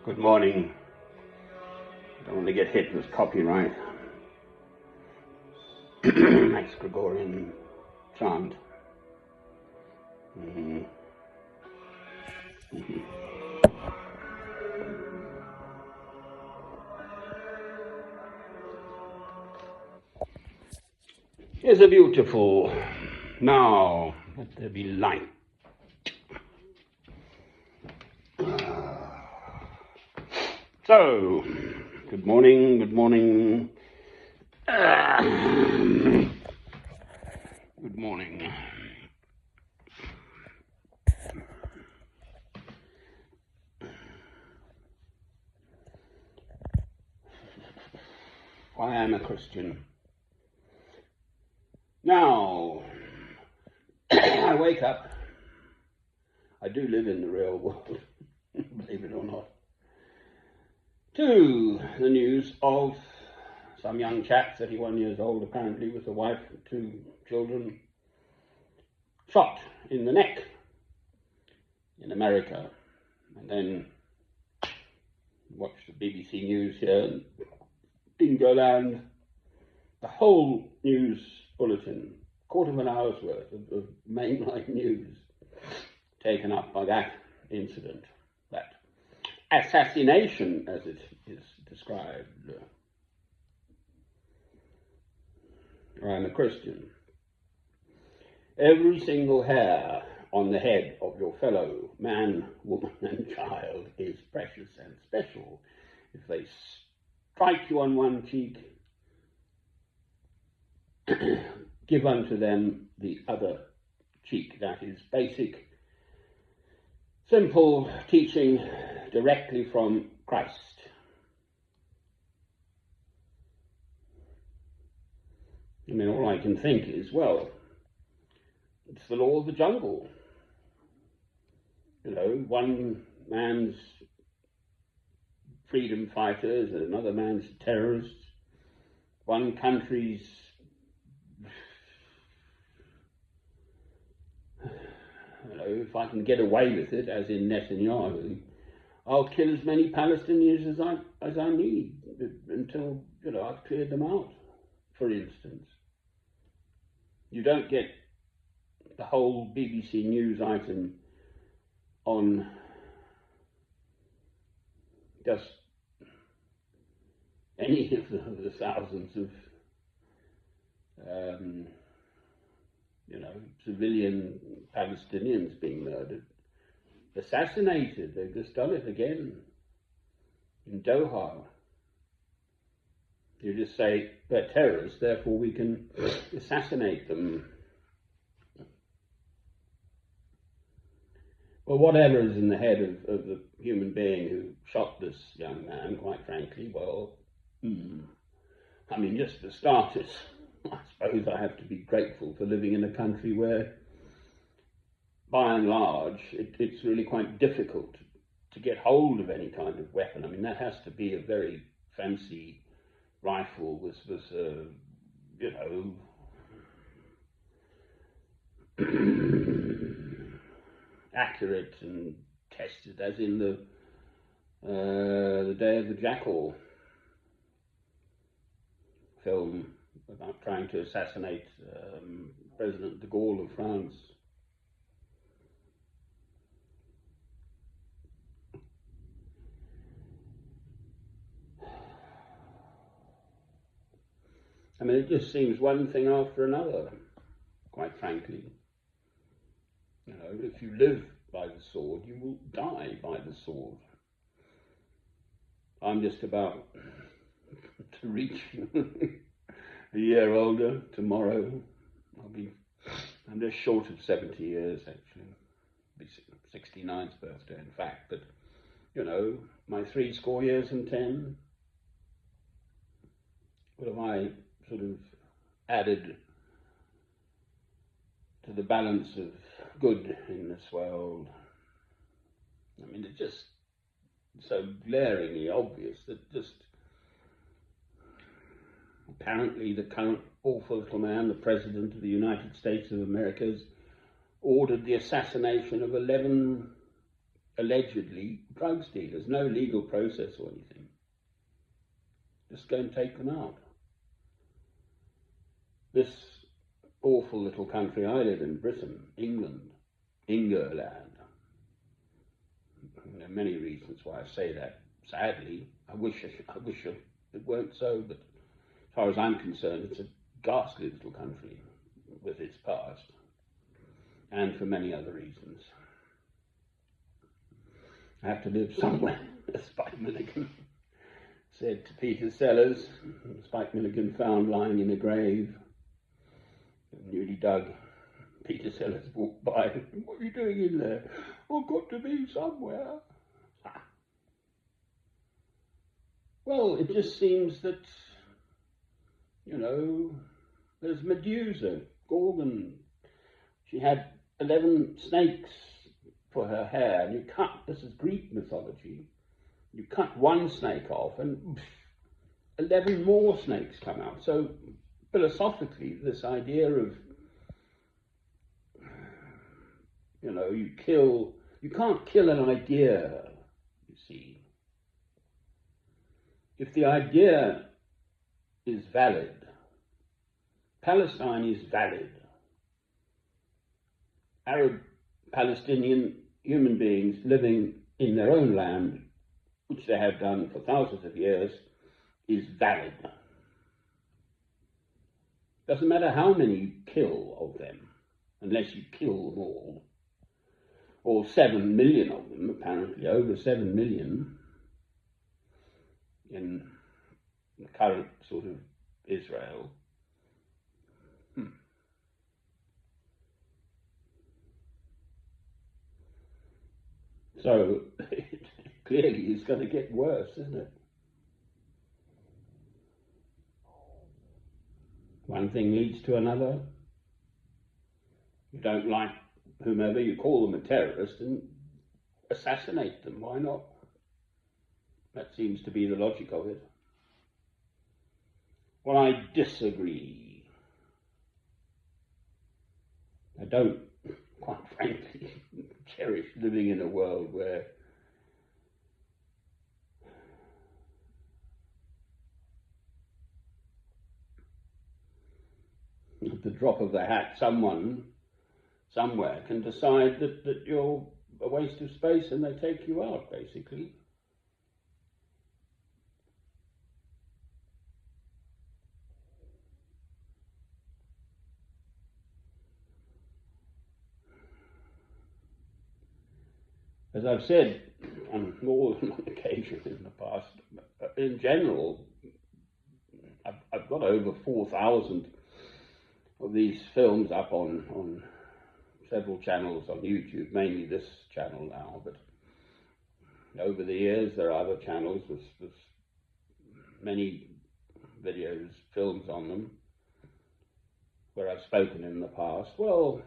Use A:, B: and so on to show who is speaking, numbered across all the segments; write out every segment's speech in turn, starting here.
A: Good morning. I don't want to get hit with copyright. Max Gregorian chant. Here's a beautiful. Now, let there be light. So, good morning, good morning. Good morning. I am a Christian. Now, I wake up. I do live in the real world, believe it or not. To the news of some young chap, 31 years old apparently, with a wife and 2 children, shot in the neck in America. And then watch the BBC News here in Dingoland, the whole news bulletin, quarter of an hour's worth of mainline news taken up by that incident, that assassination as it is described. I'm a Christian. Every single hair on the head of your fellow man, woman and child is precious and special. If they strike you on one cheek, give unto them the other cheek. That is basic, simple teaching directly from Christ. I mean, all I can think is, well, it's the law of the jungle. You know, one man's freedom fighters and another man's terrorists. One country's if I can get away with it, as in Netanyahu, I'll kill as many Palestinians as I need until I've cleared them out. For instance, you don't get the whole BBC News item on just any of the thousands of civilian Palestinians being murdered, assassinated. They've just done it again in Doha. You just say they're terrorists, therefore we can assassinate them. Well, whatever is in the head of the human being who shot this young man, quite frankly, well, I mean, just for starters, I suppose I have to be grateful for living in a country where, by and large, it's really quite difficult to get hold of any kind of weapon. I mean, that has to be a very fancy rifle with accurate and tested, as in the Day of the Jackal film about trying to assassinate President de Gaulle of France. I mean, it just seems one thing after another, quite frankly. If you live by the sword, you will die by the sword. I'm just about to reach a year older tomorrow. I'm just short of 70 years, actually. It'll be 69th birthday, in fact. But, my 70 years and 10, what have I sort of added to the balance of good in this world? I mean, it's just so glaringly obvious that just apparently the current awful little man, the President of the United States of America, has ordered the assassination of 11 allegedly drug dealers. No legal process or anything. Just go and take them out. This awful little country I live in, Britain, England, Ingerland. There are many reasons why I say that. Sadly, I wish it weren't so, but as far as I'm concerned, it's a ghastly little country with its past, and for many other reasons. I have to live somewhere, as Spike Milligan said to Peter Sellers. Spike Milligan found lying in a grave, newly dug. Peter Sellers walked by. What are you doing in there? I've got to be somewhere. Well, it just seems that, there's Medusa, Gorgon. She had 11 snakes for her hair, and this is Greek mythology, you cut one snake off and 11 more snakes come out. So philosophically, this idea of, you can't kill an idea, you see. If the idea is valid, Palestine is valid. Arab Palestinian human beings living in their own land, which they have done for thousands of years, is valid. Doesn't matter how many you kill of them, unless you kill them all, or 7 million of them, apparently over 7 million in the current sort of Israel. So it clearly is going to get worse, isn't it? One thing leads to another. You don't like whomever, you call them a terrorist and assassinate them. Why not? That seems to be the logic of it. Well, I disagree. I don't, quite frankly, cherish living in a world where at the drop of the hat, someone somewhere can decide that you're a waste of space and they take you out, basically. As I've said on more than one occasion in the past, in general, I've got over 4,000 of these films up on several channels on YouTube, mainly this channel now, but over the years there are other channels with many videos, films on them, where I've spoken in the past. Well,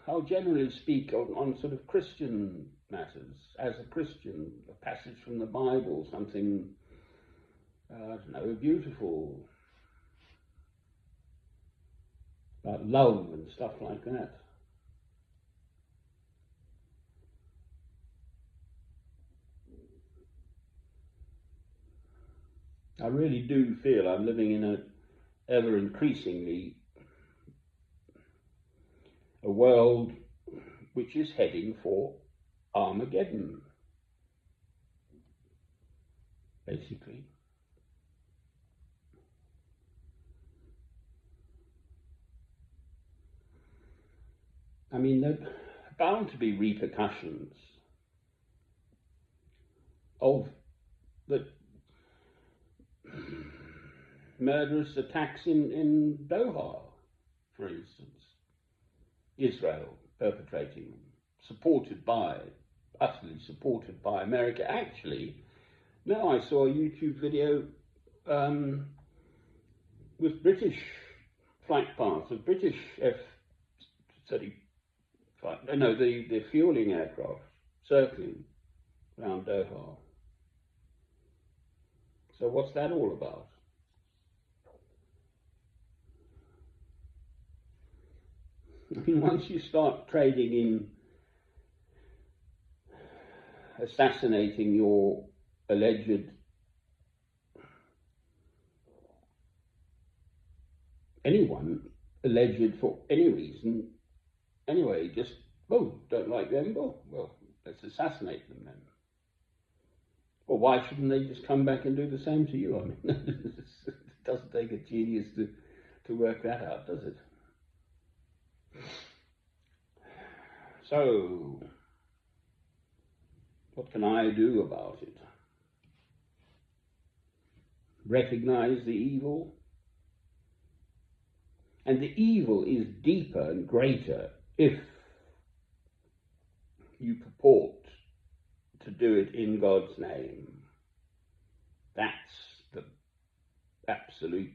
A: I'll generally speak on sort of Christian matters. As a Christian, a passage from the Bible, something, beautiful, about love and stuff like that. I really do feel I'm living in a ever increasingly a world which is heading for Armageddon, basically. I mean, there are bound to be repercussions of the murderous attacks in Doha, for instance. Israel perpetrating them, utterly supported by America. Actually, now I saw a YouTube video with British flight paths of British F-35, the fueling aircraft circling around Doha. So what's that all about? I mean, once you start trading in assassinating your alleged anyone alleged for any reason anyway, just, oh, don't like them, well, let's assassinate them then. Well, why shouldn't they just come back and do the same to you? I mean, it doesn't take a genius to work that out, does it? So, what can I do about it? Recognize the evil? And the evil is deeper and greater if you purport to do it in God's name. That's the absolute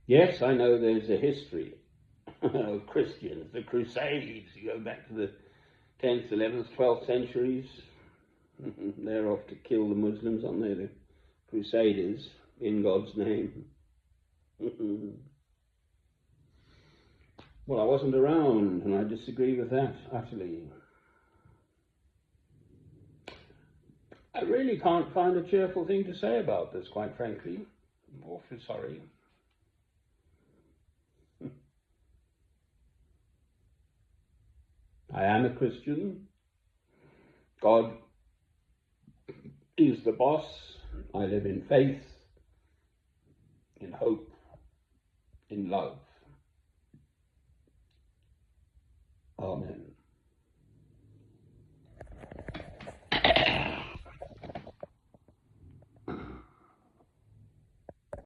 A: Yes, I know there's a history of Christians, the Crusades. You go back to the 10th, 11th, 12th centuries. They're off to kill the Muslims, aren't they? The Crusaders, in God's name. Well, I wasn't around, and I disagree with that utterly. I really can't find a cheerful thing to say about this, quite frankly. I'm awfully sorry. I am a Christian. God is the boss. I live in faith, in hope, in love. Amen.